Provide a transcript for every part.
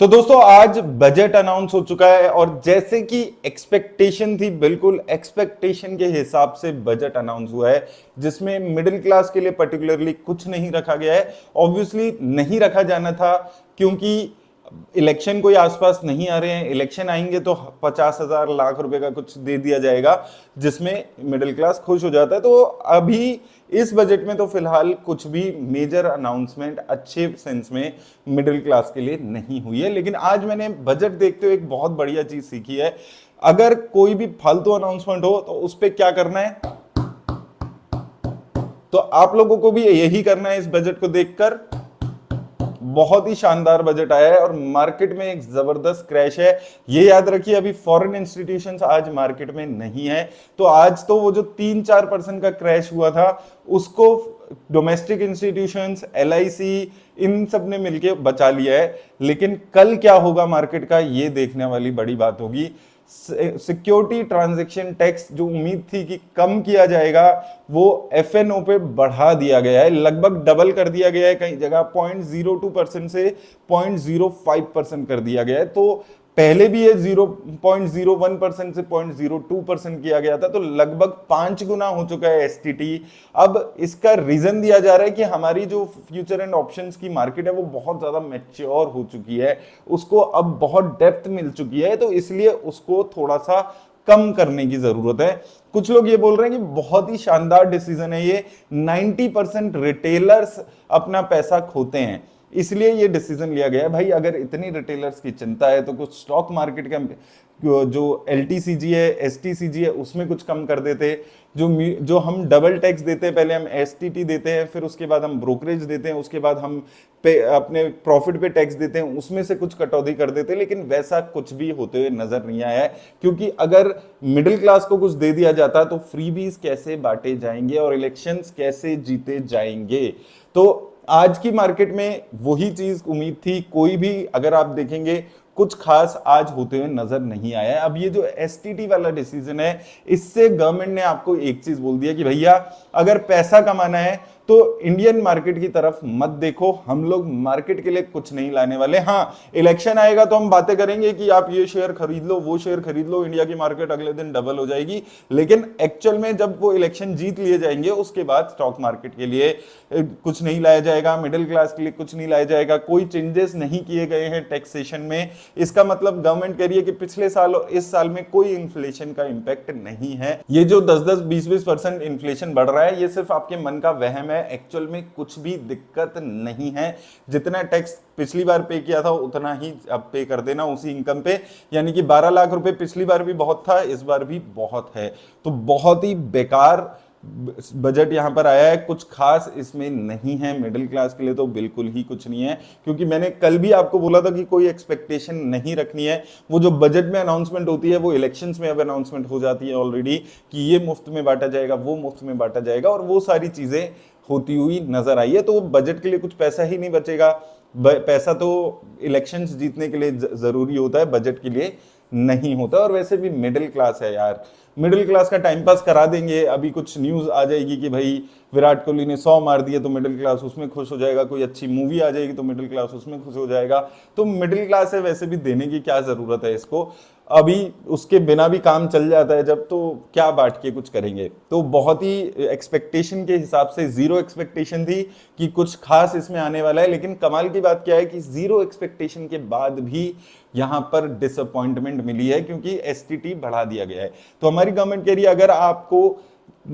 तो दोस्तों आज बजट अनाउंस हो चुका है और जैसे कि एक्सपेक्टेशन थी, बिल्कुल एक्सपेक्टेशन के हिसाब से बजट अनाउंस हुआ है जिसमें मिडिल क्लास के लिए पर्टिकुलरली कुछ नहीं रखा गया है। ऑब्वियसली नहीं रखा जाना था क्योंकि इलेक्शन कोई आसपास नहीं आ रहे हैं। इलेक्शन आएंगे तो 50,000 लाख रुपए का कुछ दे दिया जाएगा जिसमें मिडिल क्लास खुश हो जाता है। तो अभी इस बजट में तो फिलहाल कुछ भी मेजर अनाउंसमेंट अच्छे सेंस में मिडिल क्लास के लिए नहीं हुई है। लेकिन आज मैंने बजट देखते हुए एक बहुत बढ़िया चीज सीखी है। अगर कोई भी फालतू अनाउंसमेंट हो तो उस पर क्या करना है, तो आप लोगों को भी यही करना है। इस बजट को देखकर बहुत ही शानदार बजट आया है और मार्केट में एक जबरदस्त क्रैश है। ये याद रखिए, अभी फॉरेन इंस्टीट्यूशंस आज मार्केट में नहीं है। तो आज तो वो जो 3-4% का क्रैश हुआ था उसको डोमेस्टिक इंस्टीट्यूशंस, एलआईसी, इन सब ने मिलकर बचा लिया है। लेकिन कल क्या होगा मार्केट का, ये देखने वाली बड़ी बात होगी। सिक्योरिटी ट्रांजैक्शन टैक्स जो उम्मीद थी कि कम किया जाएगा, वो एफएनओ पे बढ़ा दिया गया है, लगभग डबल कर दिया गया है। कई जगह 0.02% से 0.05% कर दिया गया है। तो पहले भी ये 0.01% से 0.02% किया गया था, तो लगभग 5 गुना हो चुका है एसटीटी। अब इसका रीजन दिया जा रहा है कि हमारी जो फ्यूचर एंड ऑप्शंस की मार्केट है वो बहुत ज्यादा मैच्योर हो चुकी है, उसको अब बहुत डेप्थ मिल चुकी है, तो इसलिए उसको थोड़ा सा कम करने की जरूरत है। कुछ लोग ये बोल रहे हैं कि बहुत ही शानदार डिसीजन है ये, 90% रिटेलर्स अपना पैसा खोते हैं इसलिए ये डिसीजन लिया गया है। भाई अगर इतनी रिटेलर्स की चिंता है तो कुछ स्टॉक मार्केट का जो एलटीसीजी है, एसटीसीजी है, उसमें कुछ कम कर देते। जो हम डबल टैक्स देते हैं, पहले हम एसटीटी देते हैं, फिर उसके बाद हम ब्रोकरेज देते हैं, उसके बाद हम अपने प्रॉफिट पे टैक्स देते हैं, उसमें से कुछ कटौती कर देते हैं। लेकिन वैसा कुछ भी होते हुए नजर नहीं आया है, क्योंकि अगर मिडिल क्लास को कुछ दे दिया जाता तो फ्रीबीज कैसे बांटे जाएंगे और इलेक्शंस कैसे जीते जाएंगे। तो आज की मार्केट में वही चीज उम्मीद थी। कोई भी अगर आप देखेंगे कुछ खास आज होते हुए नजर नहीं आया है। अब ये जो एसटीटी वाला डिसीजन है, इससे गवर्नमेंट ने आपको एक चीज बोल दिया कि भैया अगर पैसा कमाना है तो इंडियन मार्केट की तरफ मत देखो, हम लोग मार्केट के लिए कुछ नहीं लाने वाले। हाँ, इलेक्शन आएगा तो हम बातें करेंगे कि आप ये शेयर खरीद लो, वो शेयर खरीद लो, इंडिया की मार्केट अगले दिन डबल हो जाएगी। लेकिन एक्चुअल में जब वो इलेक्शन जीत लिए जाएंगे उसके बाद स्टॉक मार्केट के लिए कुछ नहीं लाया जाएगा, मिडिल क्लास के लिए कुछ नहीं लाया जाएगा, कोई चेंजेस नहीं किए गए हैं टैक्सेशन में। इसका मतलब गवर्नमेंट कह रही है कि पिछले साल और इस साल में कोई इन्फ्लेशन का इंपैक्ट नहीं है। ये जो 10-10, 20-20% इन्फ्लेशन बढ़ रहा है, ये सिर्फ आपके मन का वहम है। एक्चुअल में कुछ भी दिक्कत नहीं है। जितना टैक्स पिछली बार पे किया था उतना ही अब पे कर देना उसी इनकम पे, यानी कि 12 लाख रुपए पिछली बार भी बहुत था, इस बार भी बहुत है। तो बहुत ही बेकार बजट यहां पर आया है, कुछ खास इसमें नहीं है। मिडिल क्लास के लिए तो बिल्कुल ही कुछ नहीं है, क्योंकि मैंने कल भी आपको बोला था कि कोई एक्सपेक्टेशन नहीं रखनी है। वो जो बजट में अनाउंसमेंट होती है वो इलेक्शंस में अब अनाउंसमेंट हो जाती है ऑलरेडी, कि ये मुफ्त में बांटा जाएगा, वो मुफ्त में बांटा जाएगा, और वो सारी चीजें होती हुई नजर आई है। तो बजट के लिए कुछ पैसा ही नहीं बचेगा। पैसा तो इलेक्शंस जीतने के लिए जरूरी होता है, बजट के लिए नहीं होता। और वैसे भी मिडिल क्लास है यार, मिडिल क्लास का टाइम पास करा देंगे। अभी कुछ न्यूज आ जाएगी कि भाई विराट कोहली ने 100 मार दिए तो मिडिल क्लास उसमें खुश हो जाएगा, कोई अच्छी मूवी आ जाएगी तो मिडिल क्लास उसमें खुश हो जाएगा। तो मिडिल क्लास है, वैसे भी देने की क्या जरूरत है इसको, अभी उसके बिना भी काम चल जाता है जब, तो क्या बांट के कुछ करेंगे। तो बहुत ही एक्सपेक्टेशन के हिसाब से जीरो एक्सपेक्टेशन थी कि कुछ खास इसमें आने वाला है। लेकिन कमाल की बात क्या है कि जीरो एक्सपेक्टेशन के बाद भी यहां पर डिसअपॉइंटमेंट मिली है, क्योंकि एसटीटी बढ़ा दिया गया है। तो हमारी गवर्नमेंट कह रही है अगर आपको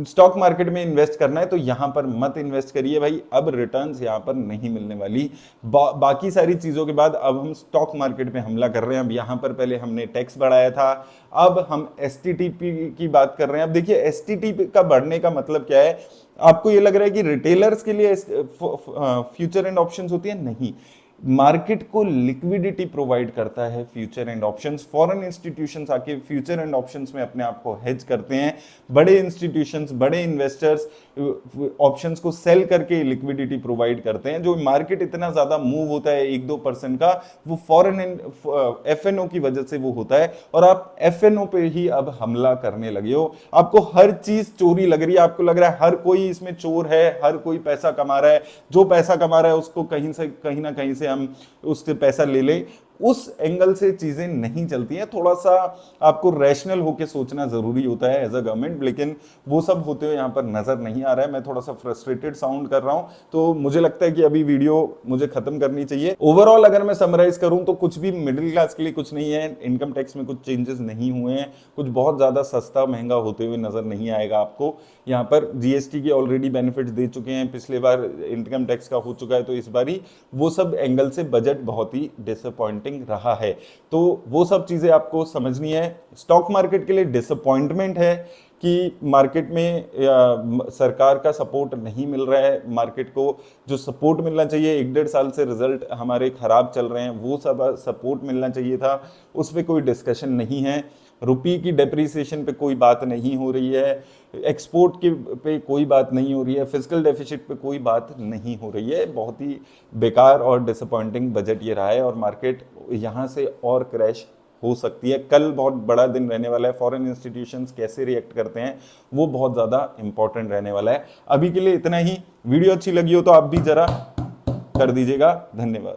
स्टॉक मार्केट में इन्वेस्ट करना है तो यहां पर मत इन्वेस्ट करिए भाई, अब रिटर्न्स यहां पर नहीं मिलने वाली। बाकी सारी चीजों के बाद अब हम स्टॉक मार्केट में हमला कर रहे हैं। अब यहां पर पहले हमने टैक्स बढ़ाया था, अब हम एसटीटीपी की बात कर रहे हैं। अब देखिए एसटीटीपी का बढ़ने का मतलब क्या है। आपको ये लग रहा है कि रिटेलर्स के लिए फ्यूचर एंड ऑप्शंस होती है, नहीं, मार्केट को लिक्विडिटी प्रोवाइड करता है future and options. Foreign institutions आके फ्यूचर एंड ऑप्शंस में अपने आप को हेज करते हैं। बड़े इंस्टीट्यूशंस, बड़े इन्वेस्टर्स ऑप्शंस को सेल करके लिक्विडिटी प्रोवाइड करते हैं। जो मार्केट इतना ज्यादा मूव होता है 1-2% का, वो फॉरेन एफएनओ की वजह से वो होता है। और आप एफएनओ पे ही अब हमला करने लगे हो। आपको हर चीज चोरी लग रही है, आपको लग रहा है हर कोई इसमें चोर है, हर कोई पैसा कमा रहा है। जो पैसा कमा रहा है उसको कहीं ना कहीं से हम उससे पैसा ले लें। उस एंगल से चीजें नहीं चलती हैं। थोड़ा सा आपको रैशनल होकर सोचना जरूरी होता है एज अ गवर्नमेंट, लेकिन वो सब होते हुए यहाँ पर नजर नहीं आ रहा है। मैं थोड़ा सा फ्रस्ट्रेटेड साउंड कर रहा हूँ, तो मुझे लगता है कि अभी वीडियो मुझे खत्म करनी चाहिए। ओवरऑल अगर मैं समराइज करूं तो कुछ भी मिडिल क्लास के लिए कुछ नहीं है, इनकम टैक्स में कुछ चेंजेस नहीं हुए हैं, कुछ बहुत ज्यादा सस्ता महंगा होते हुए नजर नहीं आएगा आपको। यहाँ पर जीएसटी के ऑलरेडी बेनिफिट्स दे चुके हैं, पिछले बार इनकम टैक्स का हो चुका है, तो इस बार ही वो सब एंगल से बजट बहुत ही डिसअपॉइंटिंग रहा है। तो वो सब चीजें आपको समझनी है। स्टॉक मार्केट के लिए डिसअपॉइंटमेंट है कि मार्केट में सरकार का सपोर्ट नहीं मिल रहा है। मार्केट को जो सपोर्ट मिलना चाहिए, 1-1.5 साल से रिजल्ट हमारे खराब चल रहे हैं, वो सब सपोर्ट मिलना चाहिए था, उस पर कोई डिस्कशन नहीं है। रुपये की डेप्रीसिएशन पे कोई बात नहीं हो रही है, एक्सपोर्ट के पे कोई बात नहीं हो रही है, फिजिकल डेफिसिट पे कोई बात नहीं हो रही है। बहुत ही बेकार और डिसअपॉइंटिंग बजट ये रहा है और मार्केट यहाँ से और क्रैश हो सकती है। कल बहुत बड़ा दिन रहने वाला है, फॉरेन इंस्टीट्यूशंस कैसे रिएक्ट करते हैं वो बहुत ज़्यादा इंपॉर्टेंट रहने वाला है। अभी के लिए इतना ही। वीडियो अच्छी लगी हो तो आप भी जरा कर दीजिएगा। धन्यवाद।